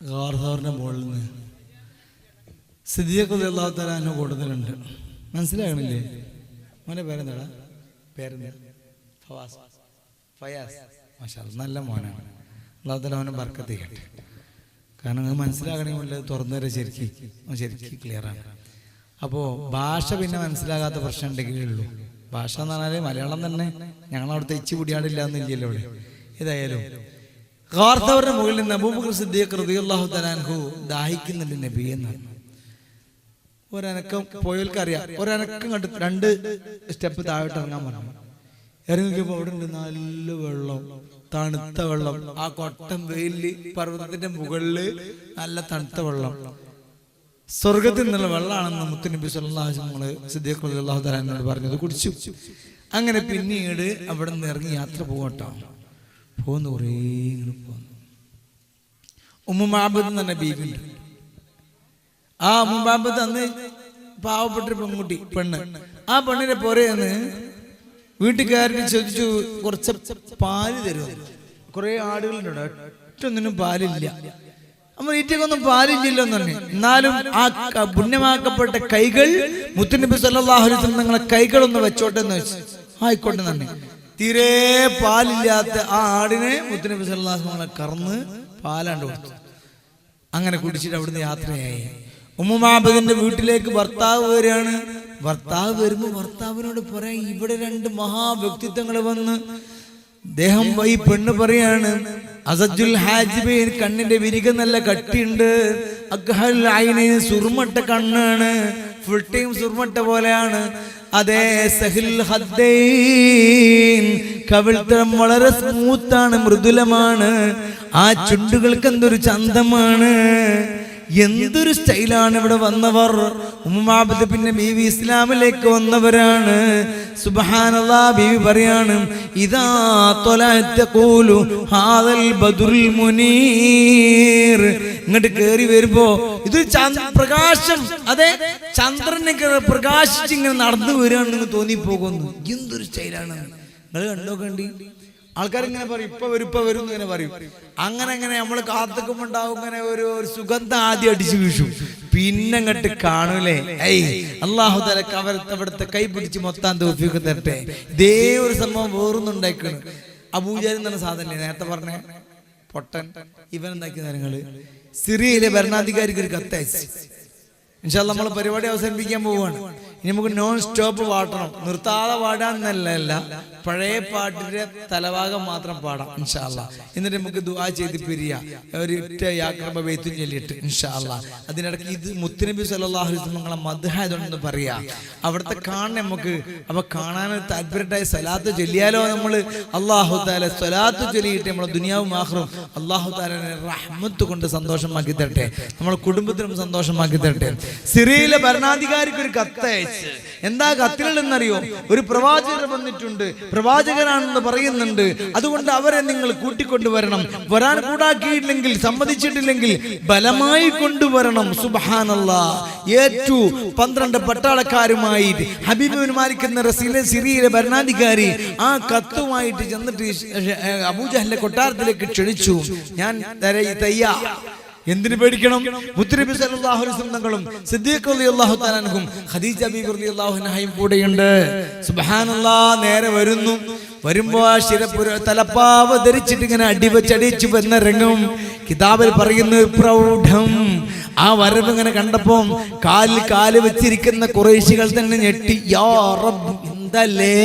ഗാർദാറിന്റെ മുകളിൽ നിന്ന് സിദ്ദീഖ് റളിയല്ലാഹു തആല അൻഹു കൂടുതലുണ്ട്. മനസ്സിലാകണില്ലേ? മോനെ പേരെന്താടാ? പേരെന്താ? ഫയാസ്. മാഷാ അല്ലാഹ്, നല്ല മോനാണ്. അല്ലാഹു തആല അവനെ ബർക്കത്ത് ചെയ്യട്ടെ. കാരണം അത് മനസ്സിലാകണമെങ്കിൽ തുറന്നു തരാൻ ശരിക്കും ക്ലിയറാണ്. അപ്പോൾ ഭാഷ പിന്നെ മനസ്സിലാകാത്ത പ്രശ്നം ഉണ്ടെങ്കിലേ ഉള്ളൂ. ഭാഷ എന്ന് പറഞ്ഞാൽ മലയാളം തന്നെ ഞങ്ങളവിടുത്തെ ഇച്ചി കുടിയാടില്ല എന്നില്ലല്ലോ ഇവിടെ. ഏതായാലും ഗാർദാറിന്റെ മുകളിൽ നിന്ന് അബൂബക്കർ സിദ്ദീഖ് റളിയല്ലാഹു തആല അൻഹു ദാഹിക്കുന്നുണ്ട് നബി എന്നാണ്. ഒരനക്കം പോയവർക്കറിയാം. ഒരനക്കം കണ്ട് 2 സ്റ്റെപ്പ് താഴോട്ട് ഇറങ്ങാൻ പറഞ്ഞു. ഇറങ്ങിയപ്പോൾ അവിടെ ഉണ്ട് നല്ല വെള്ളം, തണുത്ത വെള്ളം. ആ കൊട്ടം വെയില് പർവ്വതത്തിന്റെ മുകളില് നല്ല തണുത്ത വെള്ളം, സ്വർഗത്തിൽ നിന്നുള്ള വെള്ളമാണെന്ന് മുത്തുനബി സ്വല്ലല്ലാഹു അലൈഹി വസല്ലം സിദ്ദീഖ് റളിയല്ലാഹു തആല എന്നോട് പറഞ്ഞത് കുടിച്ചു. അങ്ങനെ പിന്നീട് അവിടെ നിന്ന് ഇറങ്ങി യാത്ര പോകട്ടോ. പോകുന്ന കുറേ ഇങ്ങനെ പോകുന്നു. ഉമ്മു മഅബദ് എന്ന് പറഞ്ഞ ബീവിണ്ട്. ആ ഉമ്മു മഅബദ് അന്ന് പാവപ്പെട്ടൊരു പെണ്ണ്. ആ പെണ്ണിനെ പോരെയെന്ന് വീട്ടുകാരന് ചോദിച്ചു, കുറച്ച് പാല് തരുമോ? കുറെ ആടുകളുണ്ട്, ഒറ്റൊന്നിനും പാലില്ല. നമ്മൾ ഈറ്റക്കൊന്നും പാലില്ലല്ലോ എന്ന് പറഞ്ഞു. എന്നാലും ആ പുണ്യമാക്കപ്പെട്ട കൈകൾ മുത്തുനബി സല്ലല്ലാഹു അലൈഹി വസല്ലം നിങ്ങളെ കൈകളൊന്ന് വെച്ചോട്ടെ എന്ന് വെച്ചു. ആയിക്കോട്ടെ തന്നെ. തീരെ പാലില്ലാത്ത ആ ആടിനെ മുത്തുനബി സല്ലല്ലാഹു അലൈഹി വസല്ലം കറന്ന് പാലാണ്ട് കൊടുത്തു. അങ്ങനെ കുടിച്ചിട്ട് അവിടുന്ന് യാത്രയായി. ഉമ്മു മഅബദിന്റെ വീട്ടിലേക്ക് ഭർത്താവ് വരികയാണ്. ഭർത്താവ് വരുമ്പോ ഭർത്താവിനോട് പറയാം, ഇവിടെ 2 മഹാവ്യക്തിത്വങ്ങൾ വന്ന്. അദ്ദേഹം ഈ പെണ്ണ് പറയാണ്, അസജുൽ ഹാജിബൈൻ, കണ്ണിന്റെ വിരിക നല്ല കട്ടിയുണ്ട്. അഖ്ഹൽ ഐനൈൻ, സുർമട്ട കണ്ണാണ്, ഫുൾ ടൈം സുർമട്ട പോലെയാണ്. അതേ സഹിൽ ഹദ്ദൈൻ, കവിൾത്തരം വളരെ സ്മൂത്താണ്, മൃദുലമാണ്. ആ ചുണ്ടുകൾക്ക് എന്തൊരു ചന്തമാണ്, എന്തൊരു സ്റ്റൈലാണ് ഇവിടെ വന്നവർ. ഉമ്മു മഅബദ് പിന്നെ ബീവി ഇസ്ലാമിലേക്ക് വന്നവരാണ്. സുബ്ഹാനല്ലാഹ്, ബീവി പറയാണ്, ഇദാ ത്വലഅത ഖൂലു ഹാദൽ ബദ്റുൽ മുനീർ. ഇങ്ങോട്ട് കേറി വരുമ്പോ ഇത് പ്രകാശം, അതെ ചന്ദ്രനൊക്കെ പ്രകാശിച്ച് ഇങ്ങനെ നടന്നു വരികയാണെന്ന് തോന്നിപ്പോകുന്നു. എന്തൊരു സ്റ്റൈലാണ്. നിങ്ങൾ കണ്ടോ? കണ്ടി ആൾക്കാരിങ്ങനെ പറയും, ഇപ്പൊ വരും ഇങ്ങനെ പറയും. അങ്ങനെ നമ്മൾ കാത്തുക്കുമ്പോണ്ടാവും ഇങ്ങനെ ഒരു സുഗന്ധം ആദ്യം അടിച്ചു വീശും, പിന്നെ അങ്ങോട്ട് കാണൂലേ. അല്ലാഹു തആല അവിടുത്തെ കൈ പിടിച്ച് മൊത്താൻ തൗഫീഖ് തരട്ടെ. ഇതേ ഒരു സംഭവം വേറൊന്നുണ്ടായിക്കാണ്. അബൂജഹൽ എന്ന സാധനം നേരത്തെ പറഞ്ഞ പൊട്ടൻ, ഇവൻ എന്താക്കിയ കാര്യങ്ങള് സിറിയയിലെ ഭരണാധികാരിക്ക് ഒരു കത്തയച്ചു. ഇൻഷാ അല്ലാഹ് നമ്മൾ പരിപാടി അവസാനിപ്പിക്കാൻ പോവുകയാണ്. ഇനി നമുക്ക് നോൺ സ്റ്റോപ്പ് പാടണം. നിർത്താതെ പാടാന്നല്ല, പഴയ പാട്ടിന്റെ തലഭാഗം മാത്രം പാടാം ഇൻഷാ അല്ലാഹ്. എന്നിട്ട് നമുക്ക് ദുആ ചെയ്ത് പിരിയാം, ഒരു യാക്രബ ബൈത്തും ചൊല്ലിയിട്ട് ഇൻഷാ അല്ലാഹ്. അതിനിടയ്ക്ക് ഇത് മുത്തുനബി സല്ലല്ലാഹു അലൈഹി വസല്ലം നിങ്ങളെ മദ്ഹായതുണ്ടെന്ന് പറയാ. അവിടുത്തെ കാണാൻ നമുക്ക് അപ്പൊ കാണാൻ താല്പര്യട്ടായി സ്വലാത്ത് ചൊല്ലിയാലോ നമ്മൾ. അല്ലാഹു തആല സ്വലാത്ത് ചൊല്ലിയിട്ട് നമ്മളെ ദുനിയാവും ആഖിറവും അല്ലാഹു തആല റഹ്മത്ത് കൊണ്ട് സന്തോഷമാക്കി തരട്ടെ, നമ്മളെ കുടുംബത്തിനും സന്തോഷമാക്കി തരട്ടെ. സിറിയയിലെ ഭരണാധികാരിക്ക് ഒരു കത്തയച്ചു. എന്താ കത്തിലെന്നറിയോ? ഒരു പ്രവാചകൻ വന്നിട്ടുണ്ട്, പ്രവാചകനാണെന്ന് പറയുന്നുണ്ട്. അതുകൊണ്ട് അവരെ നിങ്ങൾ കൂട്ടിക്കൊണ്ടുവരണം. വരാൻ കൂടാക്കിയില്ലെങ്കിൽ, സമ്മതിച്ചിട്ടില്ലെങ്കിൽ ബലമായി കൊണ്ടുവരണം. സുബ്ഹാനല്ലാഹ്. ഏറ്റു 12 പട്ടാളക്കാരുമായി ഹബീബ് ബിൻ മാലിക് എന്ന സിറിയയിലെ ഭരണാധികാരി ആ കത്തുമായിട്ട് ചെന്നിട്ട് അബൂജഹലിന്റെ കൊട്ടാരത്തിലേക്ക് ക്ഷണിച്ചു. ഞാൻ തയ്യാ. എന്തിനു പേടിക്കണം? മുത്തുനബി സല്ലല്ലാഹു അലൈഹി വസല്ലം തങ്ങളും സിദ്ദീഖ് റളിയല്ലാഹു തആല അൻഹും ഖദീജ ബീവി റളിയല്ലാഹു അൻഹയും കൂടെയുണ്ട്. സുബ്ഹാനല്ലാഹ്. നേരെ വരുമ്പോ തലപ്പാവ് ധരിച്ചിട്ട് ഇങ്ങനെ അടിച്ചു വന്ന രംഗം കിതാബിൽ പറയുന്നു, പ്രൗഢം. ആ വരവ് ഇങ്ങനെ കണ്ടപ്പോ കാല് വെച്ചിരിക്കുന്ന ഖുറൈശികൾ തന്നെ ഞെട്ടി. യാ റബ്ബ്, എന്തല്ലേ?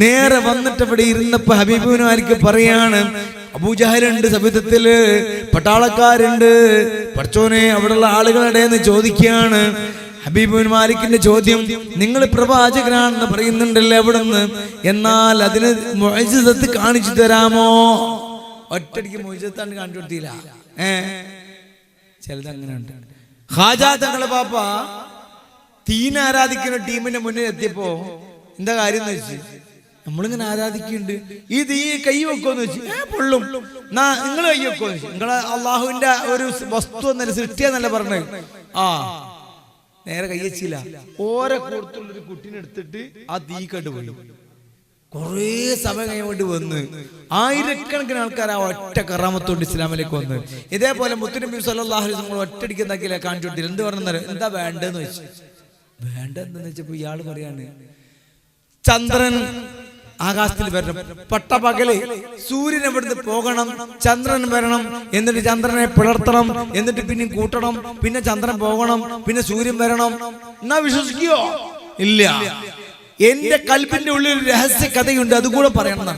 നേരെ വന്നിട്ട് ഇവിടെ ഇരുന്നപ്പോ ഹബീബ് ബിൻ മാലിക് പറയാണ്, അബൂജഹലുണ്ട്, സബിതത്തില് പട്ടാളക്കാരുണ്ട്. പടച്ചോനെ, അവിടെയുള്ള ആളുകളുടെ എന്ന് ചോദിക്കുകയാണ്. ഹബീബ് ബിൻ മാലിക്കിന്റെ ചോദ്യം, നിങ്ങൾ പ്രവാചകനാണെന്ന് പറയുന്നുണ്ടല്ലോ, എവിടുന്ന്? എന്നാൽ അതിന് മുഅ്ജിസത്ത് കാണിച്ചു തരാമോ? ഒറ്റടിക്ക് മുഅ്ജിസത്താണ് കാണിച്ചു കൊടുത്തില്ല. ചിലത് അങ്ങനെയുണ്ട്. ഖാജാ തങ്ങളെ പാപ്പ തീന ആരാധിക്കുന്ന ടീമിന്റെ മുന്നിൽ എത്തിയപ്പോ എന്താ കാര്യം എന്ന് വെച്ച്, നമ്മളിങ്ങനെ ആരാധിക്കുന്നുണ്ട്, ഈ തീ കൈ വെക്കുമെന്ന് വെച്ച് പൊള്ളും, നിങ്ങൾ കൈ വെക്കുമെന്ന് വെച്ചു. നിങ്ങളെ അള്ളാഹുവിന്റെ ഒരു വസ്തു എന്നല്ല, സൃഷ്ടിയെന്നല്ല പറഞ്ഞത്. നേരെ കൈ വെച്ചില്ല. ഓരോ കൂട്ടത്തുള്ളൊരു കുട്ടീനെ എടുത്തിട്ട് ആ തീ കണ്ടുപോയി. കുറേ സമയം കഴിഞ്ഞിട്ട് വന്ന് ആയിരക്കണക്കിന് ആൾക്കാർ ആ ഒറ്റ കറാമത്തോണ്ട് ഇസ്ലാമിലേക്ക് വന്ന്. ഇതേപോലെ മുത്തുനബി സല്ലല്ലാഹു അലൈഹി വസല്ലം ഒറ്റടിക്ക് എന്താക്കിയില്ല കാണിച്ചു കൊടുത്തില്ല. എന്ത് പറഞ്ഞാൽ എന്താ വേണ്ടെന്ന് വെച്ചു. വേണ്ടെന്ന് വെച്ചപ്പോ ഇയാള് പറയാണ് ചന്ദ്രൻ ആകാശത്തിൽ വരണം, പട്ടപകല് സൂര്യൻ എവിടുന്ന് പോകണം, ചന്ദ്രൻ വരണം, എന്നിട്ട് ചന്ദ്രനെ പിളർത്തണം, എന്നിട്ട് പിന്നെ കൂട്ടണം, പിന്നെ ചന്ദ്രൻ പോകണം, പിന്നെ സൂര്യൻ വരണം. എന്നാ വിശ്വസിക്കോ? ഇല്ല. എന്റെ കൽബിന്റെ ഉള്ളിൽ ഒരു രഹസ്യ കഥയുണ്ട്, അതുകൂടെ പറയണം.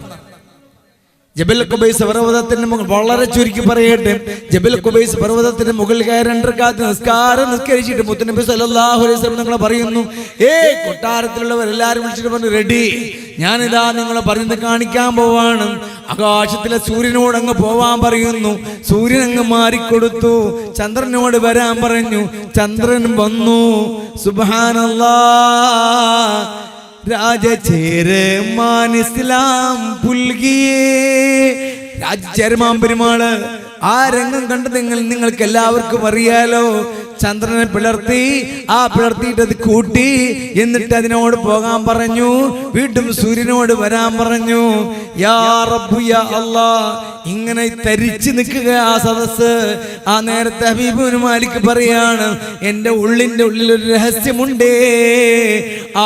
ജബൽ ഖുബൈസ് പർവ്വതത്തിന്റെ മുകൾ, വളരെ ചുരുക്കി പറയട്ടെ, ജബൽ ഖുബൈസ് പർവ്വതത്തിന്റെ മുകളിൽ കയറി 2 റക്അത്ത് നിസ്കാരം നിസ്കരിച്ചിട്ട് മുത്തുനബി സല്ലല്ലാഹു അലൈഹി വസല്ലം നിങ്ങളെ പറയുന്നു, കൊട്ടാരത്തിലുള്ളവരെല്ലാരും വിളിച്ചിട്ട് പറഞ്ഞു, റെഡി, ഞാനിതാ നിങ്ങളെ പറയുന്നത് കാണിക്കാൻ പോവാണ്. ആകാശത്തിലെ സൂര്യനോട് അങ്ങ് പോവാൻ പറയുന്നു. സൂര്യൻ അങ്ങ് മാറിക്കൊടുത്തു. ചന്ദ്രനോട് വരാൻ പറഞ്ഞു. ചന്ദ്രൻ വന്നു. സുബ്ഹാനല്ലാഹ്. രാജചേരമാൻ ഇസ്ലാം പുൽകിയേ. രാജചേരമാൻ പെരുമാള് ആ രംഗം കണ്ട് നിങ്ങൾക്ക് എല്ലാവർക്കും അറിയാലോ. ചന്ദ്രനെ പിളർത്തി, ആ പിളർത്തിയിട്ട് അത് കൂട്ടി, എന്നിട്ട് അതിനോട് പോകാൻ പറഞ്ഞു. വീണ്ടും സൂര്യനോട് വരാൻ പറഞ്ഞു. യാ റബ്ബു യാ അല്ലാഹ്. ഇങ്ങനെ തരിച്ചു നിൽക്കുക ആ സദസ്. ആ നേരത്തെ ഹബീബ് ഇബ്നു മാലിക് പറയാണ്, എന്റെ ഉള്ളിന്റെ ഉള്ളിൽ ഒരു രഹസ്യമുണ്ടേ,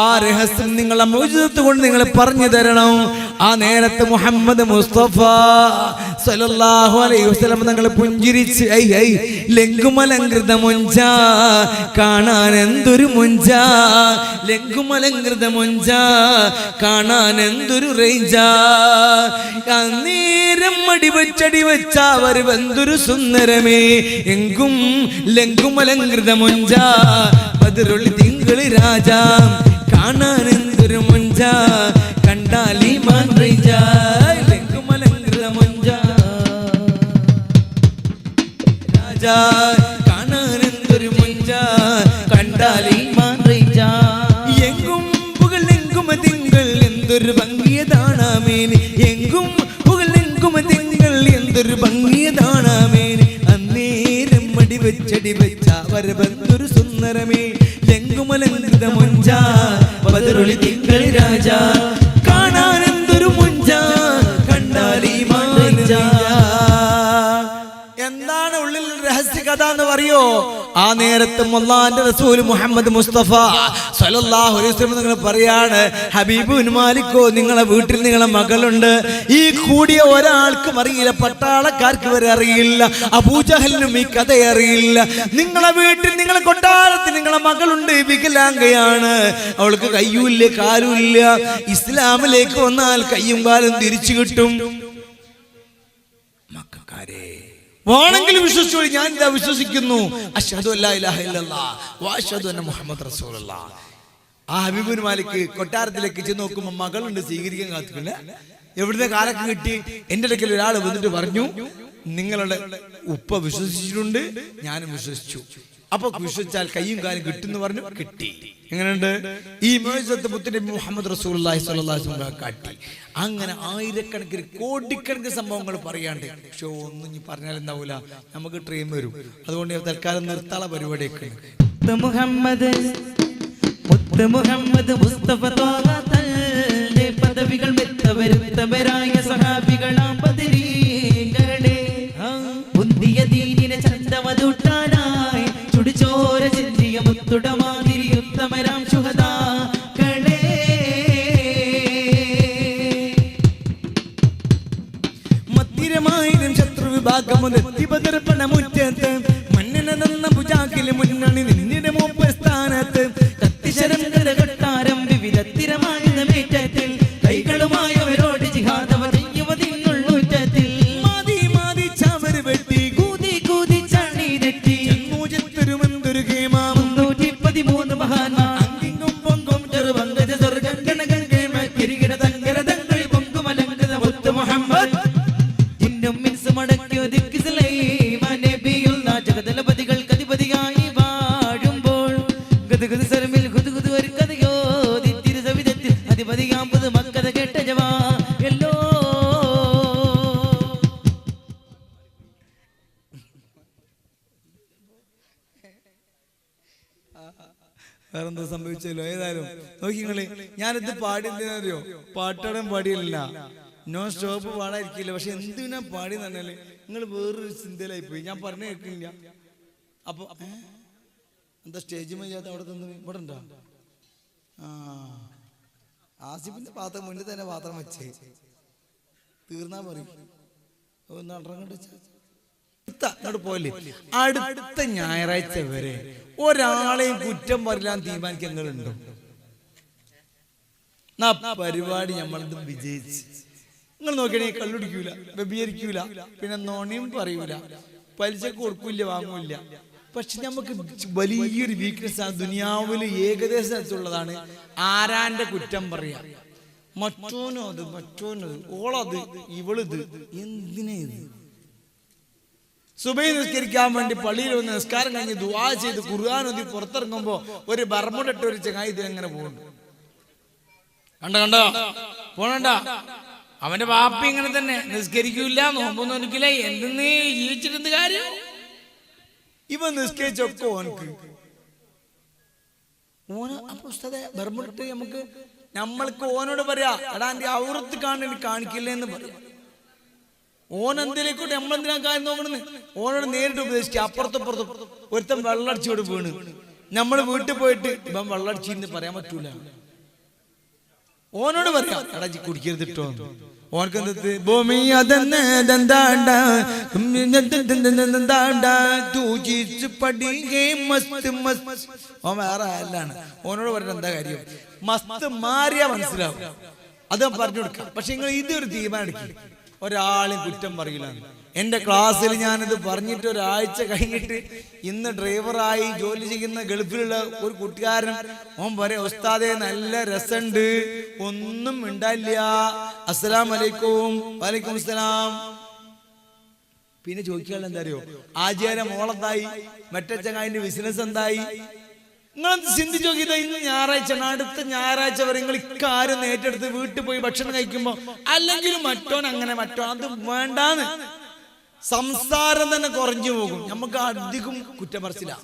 ആ രഹസ്യം നിങ്ങളെ മൗജിദത്ത് കൊണ്ട് നിങ്ങൾ പറഞ്ഞു തരണം. ആ നേരത്തെ മുഹമ്മദ് മുസ്തഫ സല്ലല്ലാഹു അലൈഹി വസല്ലം തങ്ങൾ പുഞ്ചിരിച്ച്, ഐ ഐ ലങ്കുമലങ്കൃത മൊഞ്ച, കാണാൻ എന്തൊരു മൊഞ്ച, ലങ്കുമലങ്കൃത മൊഞ്ച, കാണാൻ എന്തൊരു റേഞ്ച, അന്നേരം അടിവച്ചടി വെച്ചവർ എന്തൊരു സുന്ദരമേ, എങ്കും ലങ്കുമലങ്കൃത മൊഞ്ച, ബദറുൽ തിങ്കളി രാജ, കാണാൻ എന്തൊരു മൊഞ്ച, കണ്ടാൽ ഈമാൻ റേഞ്ച, ലങ്കുമലങ്കൃത മൊഞ്ച രാജ, കാണാൻ എന്തൊരു മൊഞ്ച, കണ്ടാൽ ഈമാൻ റേഞ്ച, എങ്കും പുകളെങ്കും തിങ്കൾ എന്തൊരു ഭംഗിയതാണ് മേനി, എങ്കും പുകളെങ്കും തിങ്കൾ എന്തൊരു ഭംഗിയതാണ് മേനി, അന്നേരം മടി വെച്ചടി വെച്ച വരബന്തൊരു സുന്ദരമേ, ലങ്കുമലങ്കൃത മൊഞ്ച, ബദറുൽ തിങ്കൾ രാജ, കാണാൻ എന്തൊരു മൊഞ്ച, കണ്ടാൽ ഈമാൻ റേഞ്ച. എന്താണ് ഉള്ളിൽ രഹസ്യ കഥ എന്ന് പറയോ? ആ നേരത്ത് അല്ലാഹുവിന്റെ റസൂൽ മുഹമ്മദ് മുസ്തഫ സല്ലല്ലാഹു അലൈഹി വസല്ലം നിങ്ങൾ പറയാണ്, ഹബീബ് ഇബ്നു മാലിക്കോ, നിങ്ങളെ വീട്ടിൽ നിങ്ങളെ മകളുണ്ട്. ഈ കൂടിയ ഒരാൾക്കും അറിയില്ല, പട്ടാളക്കാർക്ക് വരെ അറിയില്ല, അബൂജഹലിനും ഈ കഥ അറിയില്ല. നിങ്ങളെ വീട്ടിൽ നിങ്ങളെ കൊട്ടാരത്തിൽ നിങ്ങളെ മകളുണ്ട്, വികലാംഗയാണ്, അവൾക്ക് കയ്യുമില്ല കാലും ഇല്ല. ഇസ്ലാമിലേക്ക് വന്നാൽ കയ്യും കാലും തിരിച്ചു കിട്ടും. മക്കക്കാരെ വേണമെങ്കിൽ വിശ്വസിച്ചോളി, ഞാൻ ഇതാ വിശ്വസിക്കുന്നു, അശ്ഹദു അല്ലാ ഇലാഹ ഇല്ലല്ലാഹ് വ അശ്ഹദു അന്ന മുഹമ്മദ് റസൂലുള്ളാഹ്. ആ ഹബീബ് ഇബ്നു മാലിക് കൊട്ടാരത്തിലേക്ക് ചെന്ന് നോക്കുമ്പോൾ മകളുണ്ട്, സ്വീകരിക്കാൻ കാത്തിക്കില്ല. എവിടുത്തെ കാലൊക്കെ കിട്ടി? എന്റെ അടുക്കൽ ഒരാൾ വന്നിട്ട് പറഞ്ഞു, നിങ്ങളുടെ ഉപ്പ വിശ്വസിച്ചിട്ടുണ്ട്, ഞാനും വിശ്വസിച്ചു. അപ്പൊ വിശ്വസിച്ചാൽ കയ്യും കാലും കിട്ടുമെന്ന് പറഞ്ഞു. കിട്ടി. എങ്ങനെയുണ്ട് ഈ മുഅ്ജിസത്ത് മുത്തുനബി മുഹമ്മദ് റസൂലുള്ളാഹി സ്വല്ലല്ലാഹു അലൈഹി വസല്ലം കാട്ടി. അങ്ങനെ ആയിരക്കണക്കിന് കോടിക്കണക്കിന് സംഭവങ്ങൾ പറയാണ്ട്. പക്ഷെ ഒന്നും ഇനി പറഞ്ഞാൽ എന്താവൂല, നമുക്ക് ട്രെയിൻ വരും. അതുകൊണ്ട് തൽക്കാലം നിർത്താനുള്ള പരിപാടിയൊക്കെ. മുഹമ്മദ് മുസ്തഫ തന്റെ പദവികൾ മെത്തവരുത്തവരായ സഹാബികളാം ബദരീകളുടെ മുന്തിയ ദീനിനെ ചന്തമതുട്ടാനായി ചുടിച്ചോര ചിന്തിയ മുത്തുടമാതിരി ഉത്തമരാം ശുഹദാക്കളെ. മത്തിരമായിരം ശത്രു വിഭാഗമുതെത്തി ബദർപ്പണ മുറ്റത്ത്, മണ്ണിനെ നന്ന ഭുജാക്കില് മുന്നണി നിന്നിടെ മൂപ്പ സ്ഥാനത്ത്, കത്തിശരം കൊട്ടാരം വിവിധ തിരമായുധമേറ്റത്തിൽ, കൈകളുമായവരോട് ജിഹാദവ ചെയ്യുവതിന്നുള്ളൂറ്റത്തിൽ, മാതി മാതി ചവർ വെട്ടി കൂതി കൂതി ചണി തെറ്റി, ജന്മോജത്തരുമെന്തൊരു കേമാം 313 മഹാന്മാർ, അങ്കിങ്കും പൊങ്കും ചെറുപങ്കജ സ്വർഗം ഗണകൾ കേമ കിരീട തങ്കര തങ്ങൾ പൊങ്കുമലങ്കത മുത്ത് മുഹമ്മദ്, ഇന്നും മിൻസ് മടക്കിയോ ദിക്ക് സുലൈമാൻ നബിയുൽ ജഗദലപതികൾ കധിപതിയായി വാഴുമ്പോൾ, വേറെന്താ സംഭവിച്ചല്ലോ. ഏതായാലും നോക്കി നിങ്ങള്, ഞാനിത് പാടി എന്തിനറിയോ, പാട്ടാടാൻ പാടിയില്ല, നോ സ്റ്റോപ്പ് പാടാതിരിക്കില്ല. പക്ഷെ എന്തിനാ പാടി എന്ന് പറഞ്ഞാല് നിങ്ങൾ വേറൊരു ചിന്തയിലായി പോയി. ഞാൻ പറഞ്ഞു കേൾക്കില്ല. അപ്പൊ എന്താ സ്റ്റേജ് മയ്യാത്ത അവിടെ തന്നെ ഇവിടെ ഉണ്ടോ? ആസിഫിന്റെ പാത്രം മുന്നിൽ തന്നെ പാത്രം വെച്ചേ തീർന്നാ പറയും. ഒന്ന് അങ്ങോട്ട് പോയില്ലേ. അടുത്ത ഞായറാഴ്ച വരെ ഒരാളെയും കുറ്റം പറയാൻ തീരുമാനിക്കുന്നുണ്ടോ? പരിപാടി നമ്മളത് വിജയിച്ച്. നിങ്ങൾ നോക്കിയാണെ കള്ളുടിക്കൂല, വ്യഭിചരിക്കൂല, പിന്നെ നോണിയും പറയൂല, പലിശ കൊടുക്കൂല, വാങ്ങൂല. പക്ഷെ നമുക്ക് വലിയൊരു വീക്ക്നെസ് ആണ് ദുനിയാവില് ഏകദേശത്തുള്ളതാണ് ആരാന്റെ കുറ്റം പറയാ. മറ്റോനോ അത്, മറ്റോനോ ഓളത്, ഇവളിത്, എന്തിനാ ഇത്? സുബഹി നിസ്കരിക്കാൻ വേണ്ടി പള്ളിയിൽ വന്ന് നിസ്കാരം കഴിഞ്ഞ് ദുആ ചെയ്ത് ഖുർആൻ ഓതി പുറത്തിറങ്ങുമ്പോ ഒരു ബർമുടിട്ട് ഒരു ചങ്ങായി ഇതിനെങ്ങനെ പോകുന്നു. കണ്ടോ പോണണ്ട. അവന്റെ വാപ്പി ഇങ്ങനെ തന്നെ നിസ്കരിക്കൂല, നോമ്പൊന്നും ഒരിക്കല. എന്തെന്ന് ജീവിച്ചിരുന്ന കാര്യം ഇവൻ നിസ്കരിച്ചൊക്കെ അപ്പൊ ഉസ്താദേ ബർമുടിട്ട് നമ്മൾക്ക് ഓനോട് പറയാ, എടാ എന്റെ ഔറത്ത് കാണിക്കില്ലേ എന്ന് പറയാം. ഓനെന്തിലേക്കോട്ടെ നമ്മളെന്തിനാ കാര്യം നോക്കണെന്ന് ഓനോട് നേരിട്ട് ഉപദേശിക്കുക. അപ്പുറത്തപ്പുറത്തും ഒരുത്തൻ വെള്ളടിച്ചോട് വീണ് നമ്മള് വീട്ടിൽ പോയിട്ട് ഇവൻ വെള്ളടിച്ചിന്ന് പറയാൻ പറ്റൂല. ഓനോട് പറയാം, എടാ കുടിക്കരുത് ഇട്ടോ. ഓനക്ക് ഭൂമി ഓൻ വേറെ അല്ലാണ്. ഓനോട് പറഞ്ഞ എന്താ കാര്യം? മസ്ത് മാറിയാ മനസ്സിലാവും. അത് പറഞ്ഞു കൊടുക്കാം. പക്ഷെ നിങ്ങൾ ഇതൊരു തീരുമാനം എടുക്കുക, ഒരാളും കുറ്റം പറയില്ല. എന്റെ ക്ലാസ്സിൽ ഞാനിത് പറഞ്ഞിട്ട് ഒരാഴ്ച കഴിഞ്ഞിട്ട് ഇന്ന് ഡ്രൈവറായി ജോലി ചെയ്യുന്ന ഗൾഫിലുള്ള ഒരു കൂട്ടുകാരൻ ഓൻ പറയാ, ഉസ്താദേ നല്ല രസമുണ്ട്, ഒന്നും മിണ്ടായില്ല, അസ്സലാമു അലൈക്കും. വലൈക്കും അസ്സലാം. പിന്നെ ചോദിക്കാനുള്ള എന്താ അറിയോ, ആചാര്യ മോളെന്തായി, മറ്റേ ചങ്ങായിന്റെ ബിസിനസ് എന്തായി? നിങ്ങൾ ചിന്തിച്ചു നോക്കിയത് ഇന്ന് ഞായറാഴ്ച, അടുത്ത ഞായറാഴ്ച വരെ നിങ്ങൾ ഇക്കാര്യം ഏറ്റെടുത്ത് വീട്ടിൽ പോയി ഭക്ഷണം കഴിക്കുമ്പോ അല്ലെങ്കിലും മറ്റോൻ അങ്ങനെ മറ്റോ അത് വേണ്ടാന്ന് സംസാരം തന്നെ കുറഞ്ഞു പോകും. നമുക്ക് അധികം കുറ്റം പറച്ചില്ല.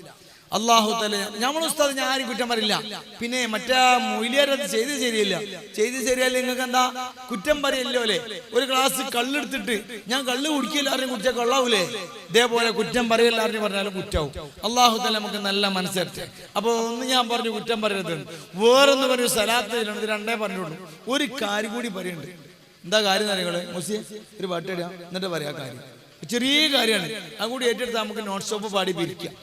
അല്ലാഹു തആല നമ്മൾ ഉസ്താദ് ഞാൻ ആരും കുറ്റം പറയില്ല. പിന്നെ മറ്റേ മൊയ്ലിയാരത് ചെയ്ത് ശരിയല്ല, ചെയ്ത് ശരിയല്ല, നിങ്ങൾക്ക് എന്താ കുറ്റം പറയല്ലോ അല്ലേ? ഒരു ഗ്ലാസ് കള്ളെടുത്തിട്ട് ഞാൻ കള്ള് കുടിക്കില്ല ആരും കുടിച്ചാൽ കൊള്ളാവൂലേ? ഇതേപോലെ കുറ്റം പറയില്ല ആരും പറഞ്ഞാലും കുറ്റാവും. അല്ലാഹു തആല നമുക്ക് നല്ല മനസ്സെടുത്ത്. അപ്പൊ ഒന്ന് ഞാൻ പറഞ്ഞു കുറ്റം പറയരുത്, വേറൊന്ന് പറഞ്ഞു സലാത്ത് രണ്ടേ പറഞ്ഞോളൂ. ഒരു കാര്യം കൂടി പറയുന്നുണ്ട്. എന്താ കാര്യം അറിയുകളെ മുസ്ലിം ഒരു പാട്ടിടുക എന്നിട്ട് പറയാ കാര്യം, ചെറിയ കാര്യമാണ്. അതുകൂടി ഏറ്റെടുത്ത് നമുക്ക് നോൺ സ്റ്റോപ്പ് പാടി പിരിക്കാം.